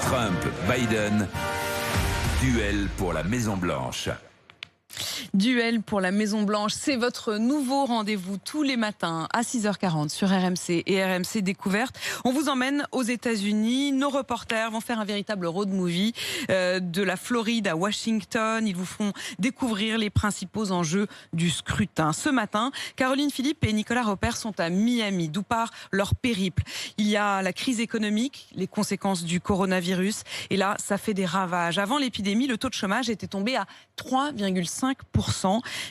Trump-Biden, duel pour la Maison-Blanche. Duel pour la Maison-Blanche, c'est votre nouveau rendez-vous tous les matins à 6h40 sur RMC et RMC Découverte. On vous emmène aux États-Unis. Nos reporters vont faire un véritable road movie de la Floride à Washington. Ils vous feront découvrir les principaux enjeux du scrutin. Ce matin, Caroline Philippe et Nicolas Roper sont à Miami, d'où part leur périple. Il y a la crise économique, les conséquences du coronavirus. Et là, ça fait des ravages. Avant l'épidémie, le taux de chômage était tombé à 3,5%.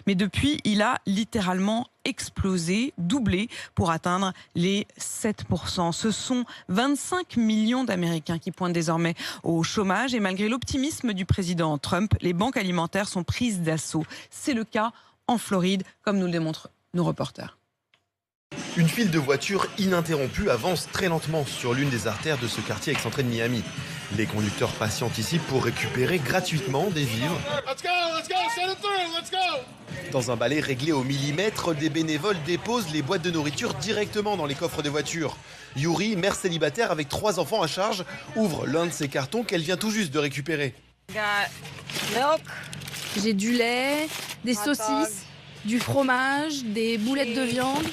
Mais depuis, il a littéralement explosé, doublé pour atteindre les 7%. Ce sont 25 millions d'Américains qui pointent désormais au chômage. Et malgré l'optimisme du président Trump, les banques alimentaires sont prises d'assaut. C'est le cas en Floride, comme nous le démontrent nos reporters. Une file de voitures ininterrompue avance très lentement sur l'une des artères de ce quartier excentré de Miami. Les conducteurs patientent ici pour récupérer gratuitement des vivres. Dans un balai réglé au millimètre, des bénévoles déposent les boîtes de nourriture directement dans les coffres des voitures. Yuri, mère célibataire avec 3 enfants à charge, ouvre l'un de ces cartons qu'elle vient tout juste de récupérer. J'ai du lait, des saucisses, du fromage, des boulettes de viande.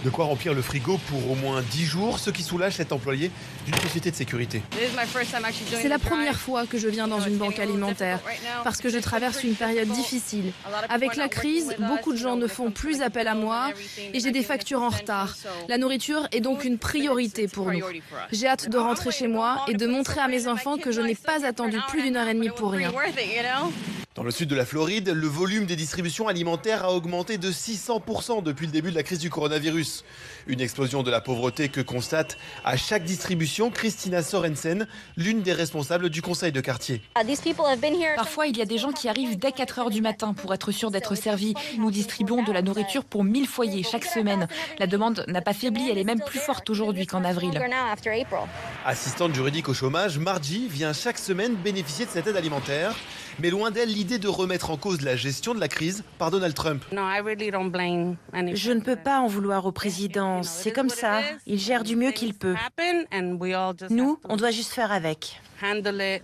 De quoi remplir le frigo pour au moins 10 jours, ce qui soulage cet employé d'une société de sécurité. C'est la première fois que je viens dans une banque alimentaire, parce que je traverse une période difficile. Avec la crise, beaucoup de gens ne font plus appel à moi et j'ai des factures en retard. La nourriture est donc une priorité pour nous. J'ai hâte de rentrer chez moi et de montrer à mes enfants que je n'ai pas attendu plus d'1h30 pour rien. Dans le sud de la Floride, le volume des distributions alimentaires a augmenté de 600% depuis le début de la crise du coronavirus. Une explosion de la pauvreté que constate à chaque distribution Christina Sorensen, l'une des responsables du conseil de quartier. Parfois, il y a des gens qui arrivent dès 4 heures du matin pour être sûrs d'être servis. Nous distribuons de la nourriture pour 1000 foyers chaque semaine. La demande n'a pas faibli, elle est même plus forte aujourd'hui qu'en avril. Assistante juridique au chômage, Margie vient chaque semaine bénéficier de cette aide alimentaire. Mais loin d'elle l'idée de remettre en cause la gestion de la crise par Donald Trump. Je ne peux pas en vouloir au président. C'est comme ça. Il gère du mieux qu'il peut. Nous, on doit juste faire avec.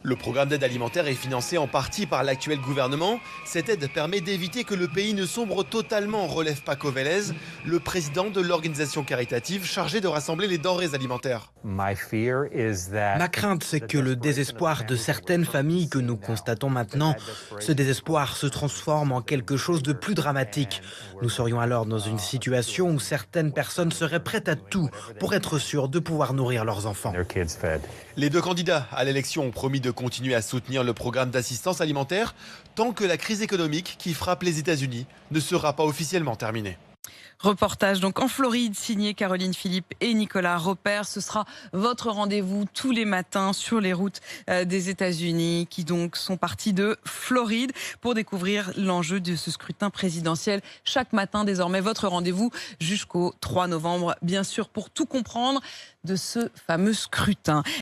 Le programme d'aide alimentaire est financé en partie par l'actuel gouvernement. Cette aide permet d'éviter que le pays ne sombre totalement, relève Paco Vélez, le président de l'organisation caritative chargée de rassembler les denrées alimentaires. Ma crainte, c'est que le désespoir de certaines familles que nous constatons maintenant, ce désespoir se transforme en quelque chose de plus dramatique. Nous serions alors dans une situation où certaines personnes seraient prêtes à tout pour être sûres de pouvoir nourrir leurs enfants. Les deux candidats à l'élection ont promis de continuer à soutenir le programme d'assistance alimentaire tant que la crise économique qui frappe les États-Unis ne sera pas officiellement terminée. Reportage donc en Floride, signé Caroline Philippe et Nicolas Roper. Ce sera votre rendez-vous tous les matins sur les routes des États-Unis qui donc sont partis de Floride pour découvrir l'enjeu de ce scrutin présidentiel. Chaque matin, désormais, votre rendez-vous jusqu'au 3 novembre, bien sûr, pour tout comprendre de ce fameux scrutin.